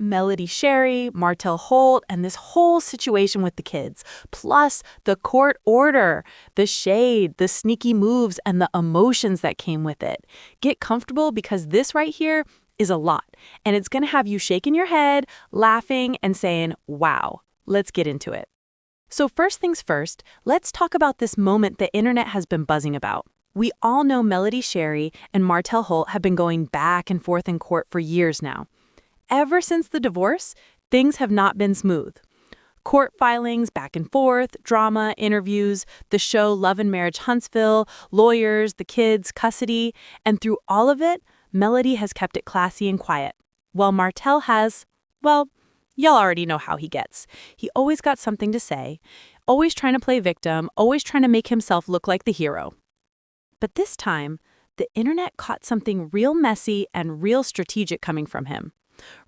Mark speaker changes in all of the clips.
Speaker 1: Melody Sherry, Martell Holt, and this whole situation with the kids, plus the court order, the shade, the sneaky moves, and the emotions that came with it. Get comfortable because this right here is a lot, and it's going to have you shaking your head, laughing, and saying, wow. Let's get into it. So first things first, let's talk about this moment the internet has been buzzing about. We all know Melody Sherry and Martell Holt have been going back and forth in court for years now. Ever since the divorce, things have not been smooth. Court filings, back and forth, drama, interviews, the show Love and Marriage Huntsville, lawyers, the kids, custody, and through all of it, Melody has kept it classy and quiet, while Martell has, well, y'all already know how he gets. He always got something to say, always trying to play victim, always trying to make himself look like the hero. But this time, the internet caught something real messy and real strategic coming from him.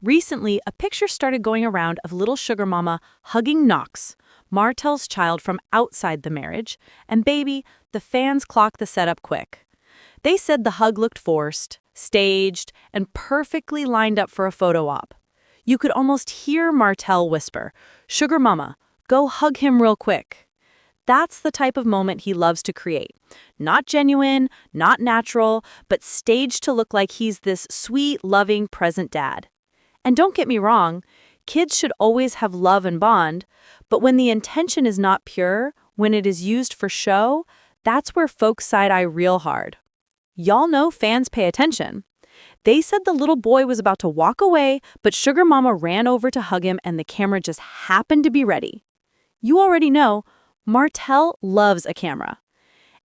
Speaker 1: Recently, a picture started going around of little sugar mama hugging Knox, Martell's child from outside the marriage, and baby, the fans clocked the setup quick. They said the hug looked forced, staged, and perfectly lined up for a photo op. You could almost hear Martell whisper, "Sugar mama, go hug him real quick." That's the type of moment he loves to create. Not genuine, not natural, but staged to look like he's this sweet, loving, present dad. And don't get me wrong, kids should always have love and bond, but when the intention is not pure, when it is used for show, that's where folks side-eye real hard. Y'all know fans pay attention. They said the little boy was about to walk away, but Sugar Mama ran over to hug him and the camera just happened to be ready. You already know, Martell loves a camera.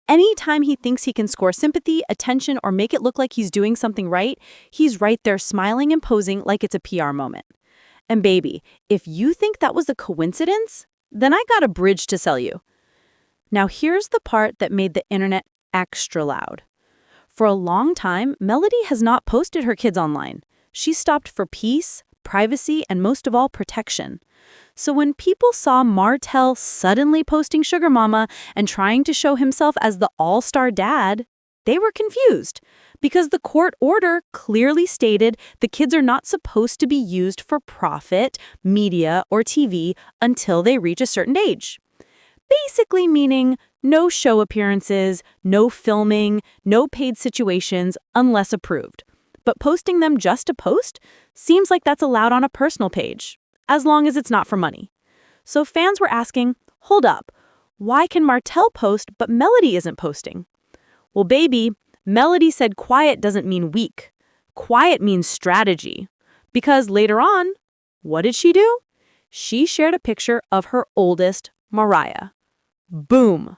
Speaker 1: Anytime he thinks he can score sympathy, attention, or make it look like he's doing something right, he's right there smiling and posing like it's a PR moment. And baby, if you think that was a coincidence, then I got a bridge to sell you. Now here's the part that made the internet extra loud. For a long time, Melody has not posted her kids online. She stopped for peace, privacy, and most of all, protection. So when people saw Martell suddenly posting Sugar Mama and trying to show himself as the all-star dad, they were confused because the court order clearly stated the kids are not supposed to be used for profit, media, or TV until they reach a certain age. Basically meaning no show appearances, no filming, no paid situations unless approved. But posting them just to post seems like that's allowed on a personal page, as long as it's not for money. So fans were asking, hold up, why can Martell post but Melody isn't posting? Well, baby, Melody said quiet doesn't mean weak. Quiet means strategy. Because later on, what did she do? She shared a picture of her oldest, Mariah. Boom.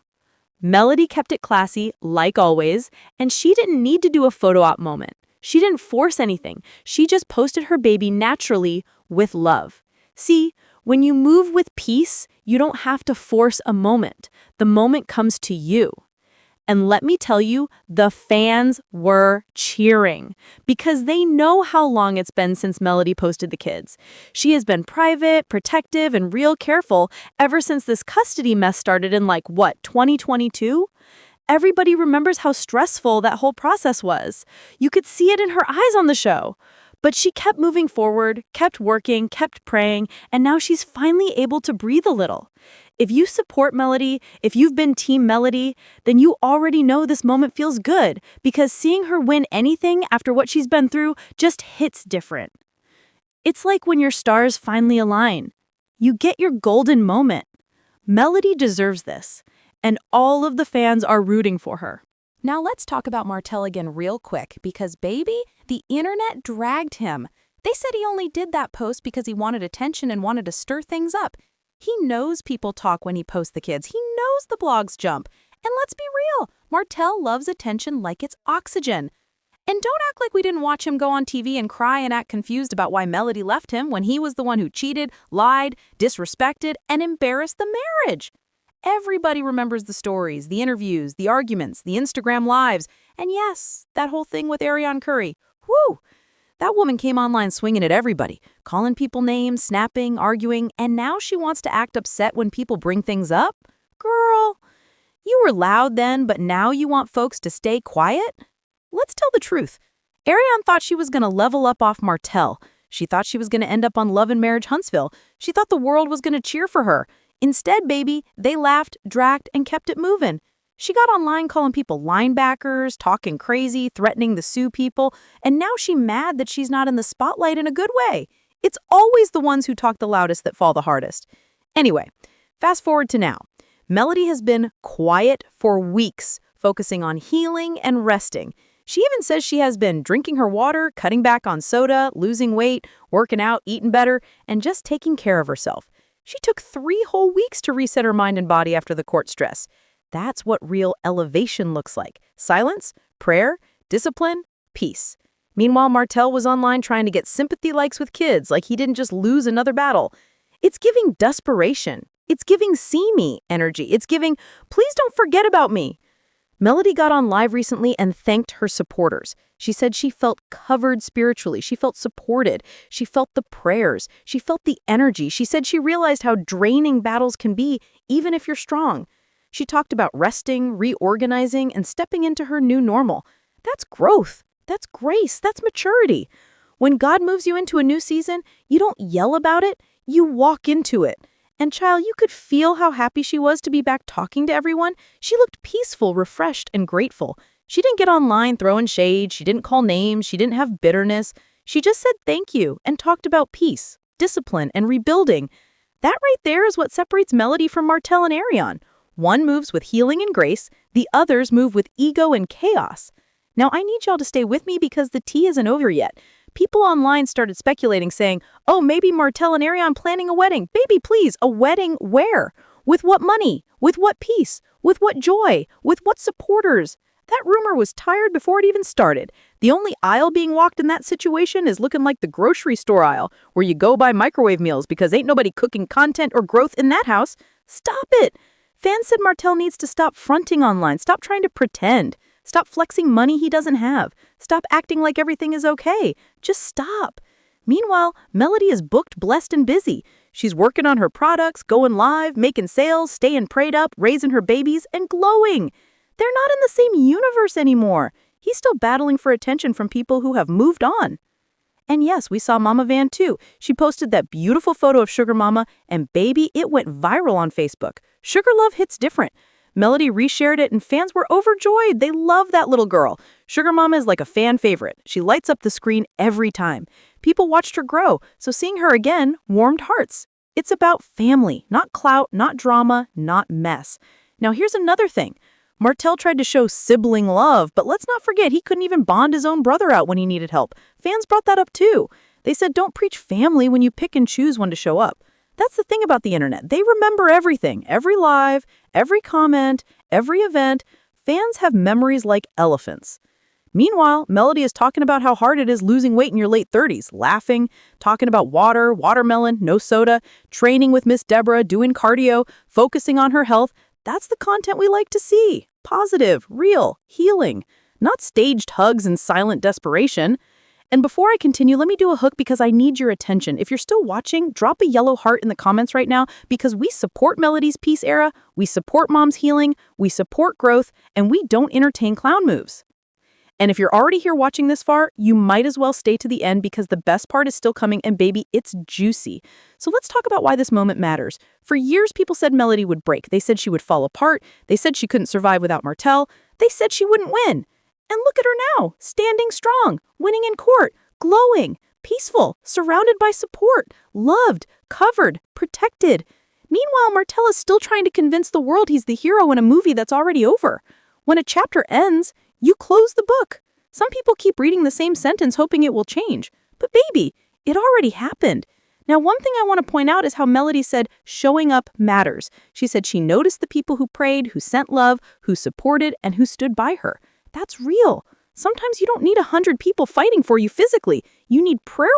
Speaker 1: Melody kept it classy, like always, and she didn't need to do a photo op moment. She didn't force anything. She just posted her baby naturally with love. See, when you move with peace, you don't have to force a moment. The moment comes to you. And let me tell you, the fans were cheering because they know how long it's been since Melody posted the kids. She has been private, protective, and real careful ever since this custody mess started in 2022? Everybody remembers how stressful that whole process was. You could see it in her eyes on the show. But she kept moving forward, kept working, kept praying, and now she's finally able to breathe a little. If you support Melody, if you've been Team Melody, then you already know this moment feels good because seeing her win anything after what she's been through just hits different. It's like when your stars finally align. You get your golden moment. Melody deserves this, and all of the fans are rooting for her.
Speaker 2: Now let's talk about Martell again real quick because, baby, the internet dragged him. They said he only did that post because he wanted attention and wanted to stir things up. He knows people talk when he posts the kids. He knows the blogs jump. And let's be real, Martell loves attention like it's oxygen. And don't act like we didn't watch him go on TV and cry and act confused about why Melody left him when he was the one who cheated, lied, disrespected, and embarrassed the marriage. Everybody remembers the stories, the interviews, the arguments, the Instagram lives, and yes, that whole thing with Ariane Curry. Whew! That woman came online swinging at everybody, calling people names, snapping, arguing, and now she wants to act upset when people bring things up? Girl, you were loud then, but now you want folks to stay quiet? Let's tell the truth. Ariane thought she was going to level up off Martell. She thought she was going to end up on Love and Marriage Huntsville. She thought the world was going to cheer for her. Instead, baby, they laughed, dragged, and kept it moving. She got online calling people linebackers, talking crazy, threatening to sue people, and now she's mad that she's not in the spotlight in a good way. It's always the ones who talk the loudest that fall the hardest. Anyway, fast forward to now. Melody has been quiet for weeks, focusing on healing and resting. She even says she has been drinking her water, cutting back on soda, losing weight, working out, eating better, and just taking care of herself. She took 3 whole weeks to reset her mind and body after the court stress. That's what real elevation looks like. Silence, prayer, discipline, peace. Meanwhile, Martell was online trying to get sympathy likes with kids, like he didn't just lose another battle. It's giving desperation. It's giving see me energy. It's giving, please don't forget about me. Melody got on live recently and thanked her supporters. She said she felt covered spiritually. She felt supported. She felt the prayers. She felt the energy. She said she realized how draining battles can be, even if you're strong. She talked about resting, reorganizing, and stepping into her new normal. That's growth. That's grace. That's maturity. When God moves you into a new season, you don't yell about it. You walk into it. And child, you could feel how happy she was to be back talking to everyone. She looked peaceful, refreshed, and grateful. She didn't get online throwing shade. She didn't call names. She didn't have bitterness. She just said thank you and talked about peace, discipline, and rebuilding. That right there is what separates Melody from Martell and Arion. One moves with healing and grace. The others move with ego and chaos. Now, I need y'all to stay with me because the tea isn't over yet. People online started speculating, saying, oh, maybe Martell and Arion planning a wedding. Baby, please, a wedding where? With what money? With what peace? With what joy? With what supporters? That rumor was tired before it even started. The only aisle being walked in that situation is looking like the grocery store aisle, where you go buy microwave meals because ain't nobody cooking content or growth in that house. Stop it! Fans said Martell needs to stop fronting online, stop trying to pretend. Stop flexing money he doesn't have. Stop acting like everything is okay. Just stop. Meanwhile, Melody is booked, blessed, and busy. She's working on her products, going live, making sales, staying prayed up, raising her babies, and glowing. They're not in the same universe anymore. He's still battling for attention from people who have moved on. And yes, we saw Mama Van too. She posted that beautiful photo of Sugar Mama, and baby, it went viral on Facebook. Sugar love hits different. Melody reshared it and fans were overjoyed. They love that little girl. Sugar Mama is like a fan favorite. She lights up the screen every time. People watched her grow, so seeing her again warmed hearts. It's about family, not clout, not drama, not mess. Now here's another thing. Martell tried to show sibling love, but let's not forget he couldn't even bond his own brother out when he needed help. Fans brought that up too. They said don't preach family when you pick and choose when to show up. That's the thing about the internet. They remember everything, every live, every comment, every event. Fans have memories like elephants. Meanwhile, Melody is talking about how hard it is losing weight in your late 30s, laughing, talking about water, watermelon, no soda, training with Miss Deborah, doing cardio, focusing on her health. That's the content we like to see. Positive, real, healing, not staged hugs and silent desperation. And before I continue, let me do a hook because I need your attention. If you're still watching, drop a yellow heart in the comments right now because we support Melody's peace era, we support mom's healing, we support growth, and we don't entertain clown moves. And if you're already here watching this far, you might as well stay to the end because the best part is still coming and baby, it's juicy. So let's talk about why this moment matters. For years, people said Melody would break. They said she would fall apart. They said she couldn't survive without Martell. They said she wouldn't win. And look at her now, standing strong, winning in court, glowing, peaceful, surrounded by support, loved, covered, protected. Meanwhile, Martell is still trying to convince the world he's the hero in a movie that's already over. When a chapter ends, you close the book. Some people keep reading the same sentence hoping it will change. But baby, it already happened. Now, one thing I want to point out is how Melody said showing up matters. She said she noticed the people who prayed, who sent love, who supported, and who stood by her. That's real. Sometimes you don't need 100 people fighting for you physically. You need prayer